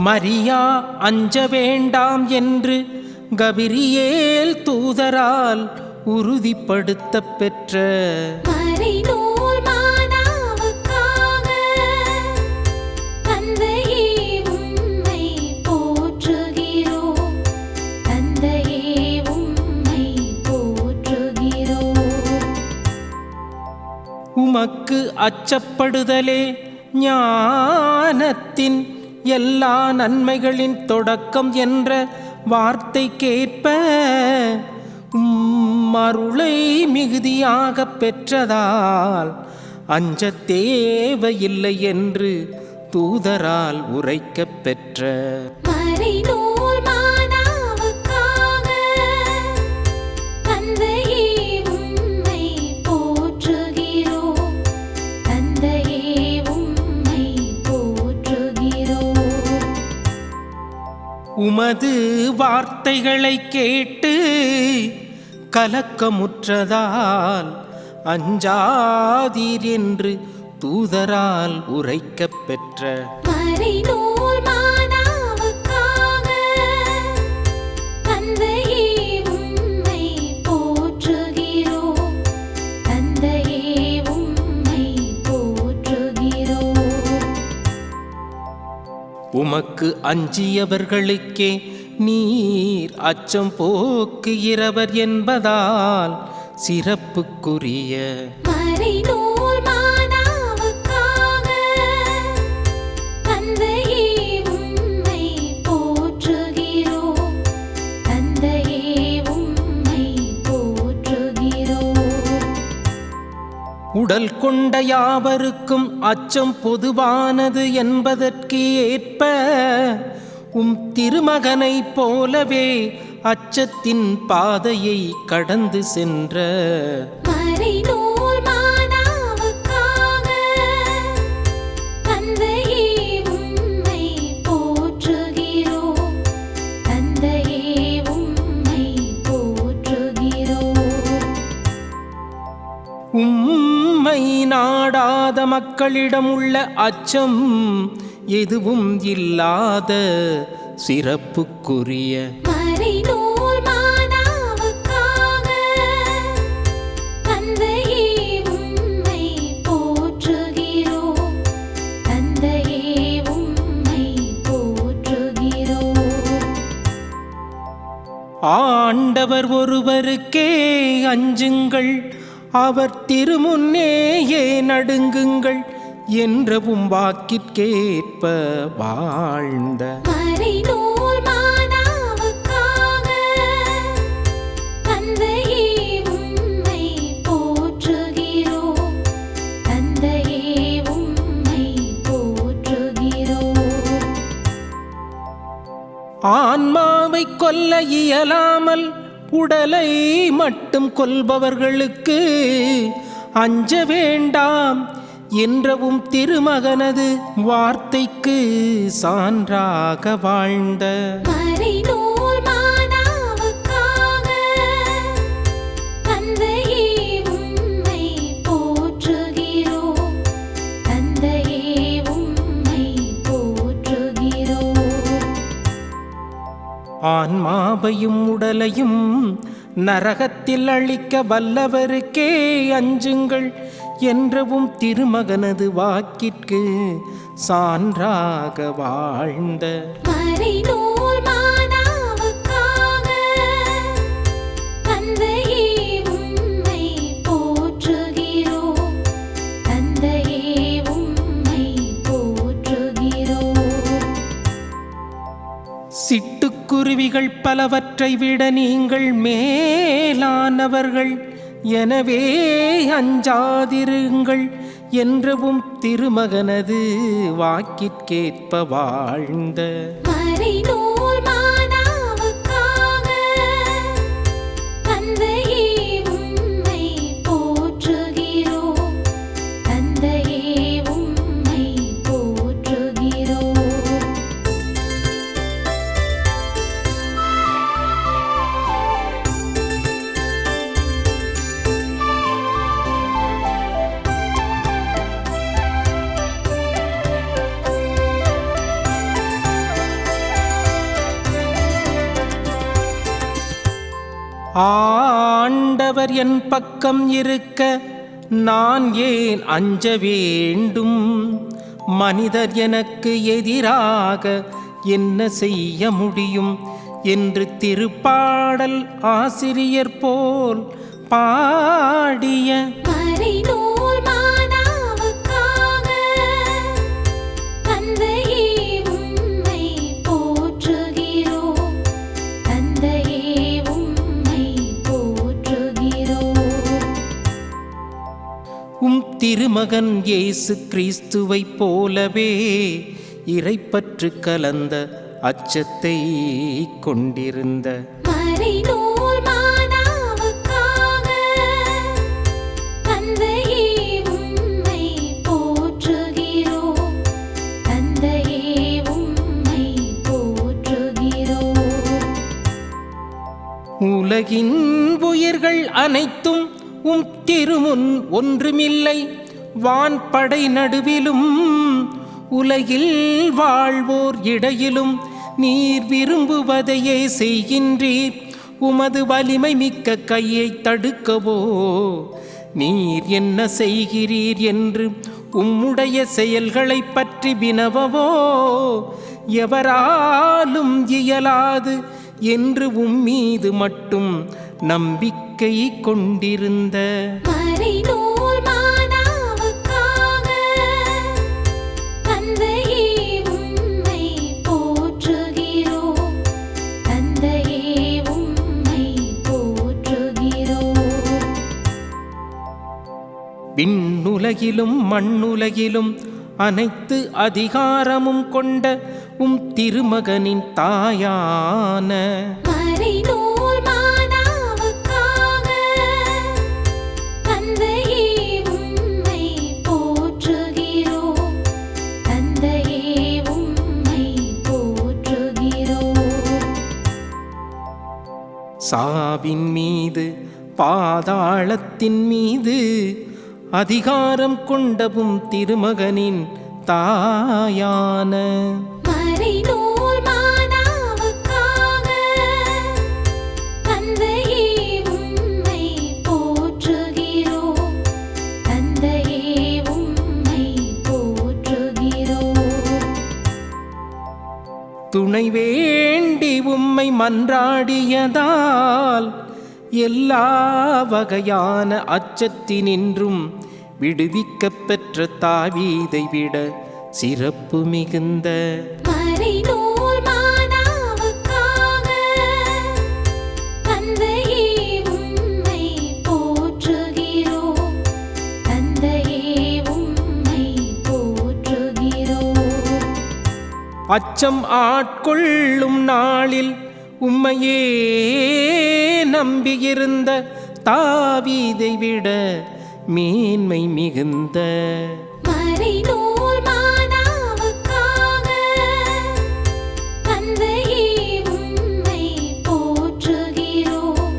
மரியா அஞ்ச வேண்டாம் என்று கபிரியேல் தூதரால் உறுதிப்படுத்தப் பெற்ற மறைநூல் மாதாவுக்காக தந்தையே உம்மை போற்றுகிறோம். தந்தையே உம்மை போற்றுகிறோம். உமக்கு அச்சப்படுதலே ஞானத்தின் எல்லா நன்மைகளின் தொடக்கம் என்ற வார்த்தைக்கேற்ப அருளை மிகுதியாக பெற்றதால் அஞ்ச தேவையில்லை என்று தூதரால் உரைக்கப் பெற்ற மறைநூல் மாதாவுக்காக தந்தையே உம்மை போற்றுகிறோம். தந்தையே உம்மை போற்றுகிறோம். உமது வார்த்தைகளை கேட்டு கலக்கமுற்றதால் அஞ்சாதீர் என்று தூதரால் உரைக்கப் பெற்ற மறைநூல் மாதாவுக்காக தந்தையே உம்மை போற்றுகிறோம். தந்தையே உம்மை போற்றுகிறோம். உமக்கு அஞ்சியவர்களுக்கே நீர் அச்சம் போக்குகிறவர் என்பதால் சிறப்புக்குரிய மறைநூல் மாதாவுக்காக தந்தையே உம்மை போற்றுகிறோம். தந்தையே உம்மை போற்றுகிறோம். உடல் கொண்ட யாவருக்கும் அச்சம் பொதுவானது என்பதற்கு ஏற்ப திருமகனைப் போலவே அச்சத்தின் பாதையை கடந்து சென்ற மறைநூல் மாதாவுக்காக தந்தையே உம்மை போற்றுகிறோம். தந்தையே உம்மை போற்றுகிறோம். உம்மை நாடாத மக்களிடம் உள்ள அச்சம் எதுவும் இல்லாத சிறப்புக்குரிய மறைநூல் மாதாவுக்காக தந்தையே உம்மை போற்றுகிறோம். தந்தையே உம்மை போற்றுகிறோம். ஆண்டவர் ஒருவருக்கே அஞ்சுங்கள், அவர் திருமுன்னேயே நடுங்குங்கள் என்றவும் வாக்கிற்கேற்ப வாழ்ந்த மறைநூல் மாதாவுக்காக தந்தையே உம்மை போற்றுகிறோம். தந்தையே உம்மை போற்றுகிறோம். ஆன்மாவை கொல்ல இயலாமல் உடலை மட்டும் கொல்பவர்களுக்கு அஞ்ச வேண்டாம் என்றவும் திருமகனது வார்த்தைக்கு சான்றாக வாழ்ந்த மறைநூல் மாதாவுக்காக தந்தையே உம்மை போற்றுகிறோம். தந்தையே உம்மை போற்றுகிறோம். ஆன்மாவையும் உடலையும் நரகத்தில் அழிக்க வல்லவருக்கே அஞ்சுங்கள் என்றவும் திருமகனது வாக்கிற்கு சான்றாக வாழ்ந்த மறைநூல் மாதாவுக்காக தந்தையே உம்மை போற்றுகிறோம். தந்தையே உம்மை போற்றுகிறோம். சிட்டுக்குருவிகள் பலவற்றை விட நீங்கள் மேலானவர்கள், எனவே அஞ்சாதிருங்கள் என்றவும் திருமகனது வாக்கிற்கேற்ப வாழ்ந்த மறைநூல் மாதாவுக்காக தந்தையே உம்மை போற்றுகிறோம். தந்தையே உம்மை போற்றுகிறோம். அவர் என் பக்கம் இருக்க நான் ஏன் அஞ்ச வேண்டும்? மனிதர் எனக்கு எதிராக என்ன செய்ய முடியும் என்று திருப்பாடல் ஆசிரியர் போல் பாடிய மறைநூல் மானாவுக்காக தந்தையே உம்மை போற்றுகிறோம். தந்தையே உம்மை போற்றுகிறோம். திருமகன் இயேசு கிறிஸ்துவைப் போலவே இறைப்பற்று கலந்த அச்சத்தை கொண்டிருந்த மறைநூல் மானாவுக்காக தந்தையே உம்மை போற்றுகிறோம். தந்தையே உம்மை போற்றுகிறோம். உலகின் உயிர்கள் அனைத்தும் திருமுன் ஒன்றுமில்லை. வான்படை நடுவிலும் உலகில் வாழ்வோர் இடையிலும் நீர் விரும்புவதையே செய்கின்றீர். உமது வலிமை மிக்க கையை தடுக்கவோ நீர் என்ன செய்கிறீர் என்று உம்முடைய செயல்களை பற்றி வினவவோ எவராலும் இயலாது என்று உம்மீது மட்டும் நம்பிக்கை கொண்டிருந்த மறைநூல் மானாவுக்காக தந்தையே உம்மை போற்றுகிறோம். தந்தையே உம்மை போற்றுகிறோம். விண்ணுலகிலும் மண்ணுலகிலும் அனைத்து அதிகாரமும் கொண்ட திருமகனின் தாயான மறைநூல் மானாவுக்காக தந்தையே உம்மை போற்றுகிறோம். தந்தையே உம்மை போற்றுகிறோம். சாவின் மீது பாதாளத்தின் மீது அதிகாரம் கொண்டவும் திருமகனின் தாயான மறைநூல் மானாவுக்காக தந்தையே உம்மை போற்றுகிறோம். தந்தையே உம்மை போற்றுகிறோம். துணை வேண்டி உம்மை மன்றாடியதால் எல்லா வகையான அச்சத்தினின்றும் விடுவிக்கப் பெற்ற தாவீதை விட சிறப்பு மிகுந்த மறைநூல் மானாவுக்காக தந்தையே உம்மை போற்றுகிறோம். தந்தையே உம்மை போற்றுகிறோம். அச்சம் ஆட்கொள்ளும் நாளில் உம்மையே நம்பியிருந்த தாவீதை விட மேன்மை மிகுந்த மறைநூல் மானாவுக்காக தந்தையே உம்மை போற்றுகிறோம்.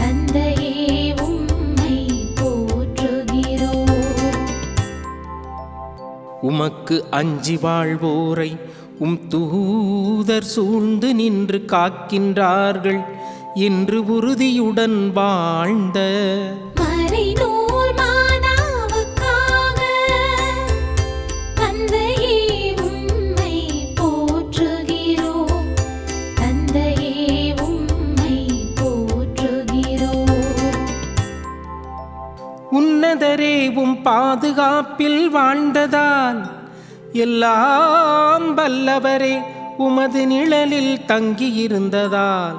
தந்தையே உம்மை போற்றுகிறோம். உமக்கு அஞ்சி வாழ்வோரை தூதர் சூழ்ந்து நின்று காக்கின்றார்கள் என்று உறுதியுடன் வாழ்ந்த மறைநூல் மானாவுக்காக தந்தையே உம்மை போற்றுகிறோம். தந்தையே உம்மை போற்றுகிறோம். உன்னதரே பாதுகாப்பில் வாழ்ந்ததால் எல்லாம் வல்லவரே உமது நிழலில் தங்கியிருந்ததால்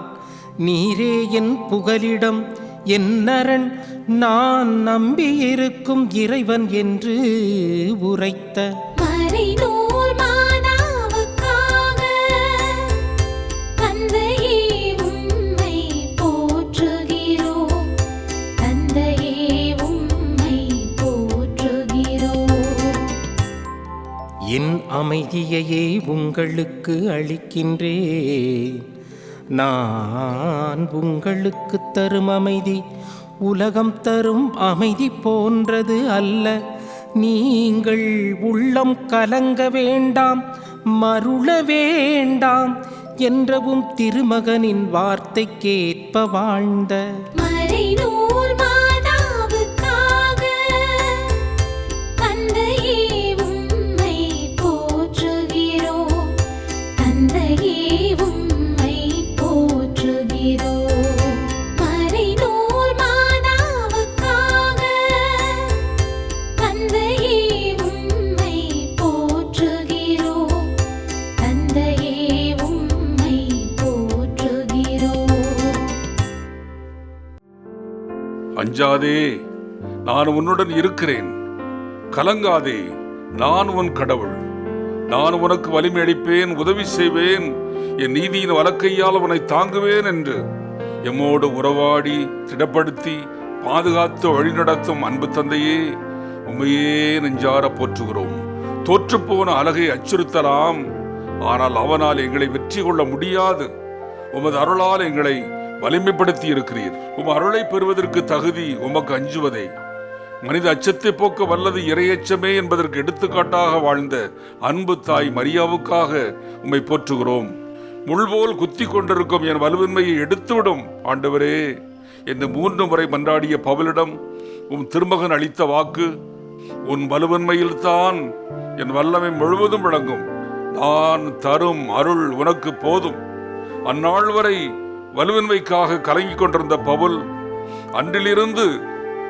நீரே என் புகலிடம் என் அரண் நான் நம்பியிருக்கும் இறைவன் என்று உரைத்த மறைநூல் மானாவுக்காக தந்தையே உம்மை போற்றுகிறோம். தந்தையே உம்மை போற்றுகிறோம். என் அமைதியையே உங்களுக்கு அளிக்கின்றேன். நான் உங்களுக்கு தரும் அமைதி உலகம் தரும் அமைதி போன்றது அல்ல. நீங்கள் உள்ளம் கலங்க வேண்டாம், மருள வேண்டாம் என்றவும் திருமகனின் வார்த்தைக்கேற்ப வாழ்ந்த மறைநூல் மாதாவுக்காக தந்தையே உம்மை போற்றுகிறோம். தந்தையே உம்மை போற்றுகிறோம். மறைநூல் மாதாவுக்காக தந்தையே உம்மை போற்றுகிறோம். தந்தையே உம்மை போற்றுகிறோம். அஞ்சாதே, நான் உன்னுடன் இருக்கிறேன். கலங்காதே, நான் உன் கடவுள். நான் உனக்கு வலிமை அளிப்பேன், உதவி செய்வேன். என் நீதியின் வலக்கையால் உன்னை தாங்குவேன் என்று எம்மோடு உறவாடி திடப்படுத்தி பாதுகாத்து வழிநடத்தும் அன்பு தந்தையே, உம்மையே நெஞ்சார போற்றுகிறோம். தோற்றுப்போன அழகை அச்சுறுத்தலாம், ஆனால் அவனால் எங்களை வெற்றி கொள்ள முடியாது. உமது அருளால் எங்களை வலிமைப்படுத்தி இருக்கிறீர். உம் அருளை பெறுவதற்கு தகுதி உமக்கு அஞ்சுவதே. மனித அச்சத்தை போக்க வல்லது இறையச்சமே என்பதற்கு எடுத்துக்காட்டாக வாழ்ந்த அன்பு தாய் மரியாவுக்காக உம்மை போற்றுகிறோம். முள்போல் குத்தி கொண்டிருக்கும் என் வலுவின்மையை எடுத்துவிடும் ஆண்டவரே என்று 3 முறை மன்றாடிய பவுலிடம் உம் திருமகன் அளித்த வாக்கு, உன் வலுவின்மையில்தான் என் வல்லமை முழுவதும் விளங்கும். நான் தரும் அருள் உனக்கு போதும். அந்நாள் வரை வலுவின்மைக்காக கலங்கிக் கொண்டிருந்த பவுல் அன்றிலிருந்து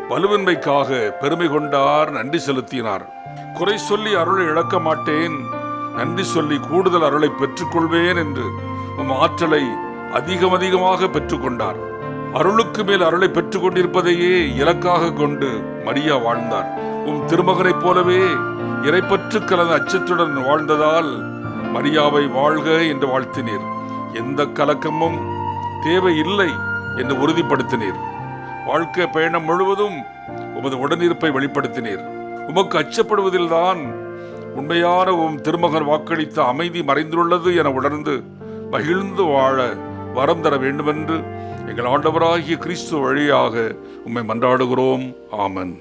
வலுவின்மைக்காக பெருமை கொண்டார், நன்றி செலுத்தினார். குறை சொல்லி அருளை இழக்க மாட்டேன், நன்றி சொல்லி கூடுதல் அருளை பெற்றுக்கொள்வேன் என்று உம் ஆற்றலை அதிகமாக பெற்றுக்கொண்டார். அருளுக்கு மேல் அருளை பெற்றுக் கொண்டிருப்பதையே இலக்காக கொண்டு மரியா வாழ்ந்தார். உம் திருமகனைப் போலவே இறைப்பற்று கலந்த அச்சத்துடன் வாழ்ந்ததால் மரியாவை வாழ்க என்று வாழ்த்தினீர். எந்த கலக்கமும் தேவை இல்லை என்று உறுதிப்படுத்தினீர். வாழ்க்கை பயணம் முழுவதும் உமது உடனிருப்பை வெளிப்படுத்தினீர். உமக்கு அச்சப்படுவதில்தான் உண்மையான உம் திருமகன் வாக்களித்த அமைதி மறைந்துள்ளது என உணர்ந்து மகிழ்ந்து வாழ வரம் தர வேண்டுமென்று எங்கள் ஆண்டவராகிய கிறிஸ்து வழியாக உம்மை மன்றாடுகிறோம். ஆமென்.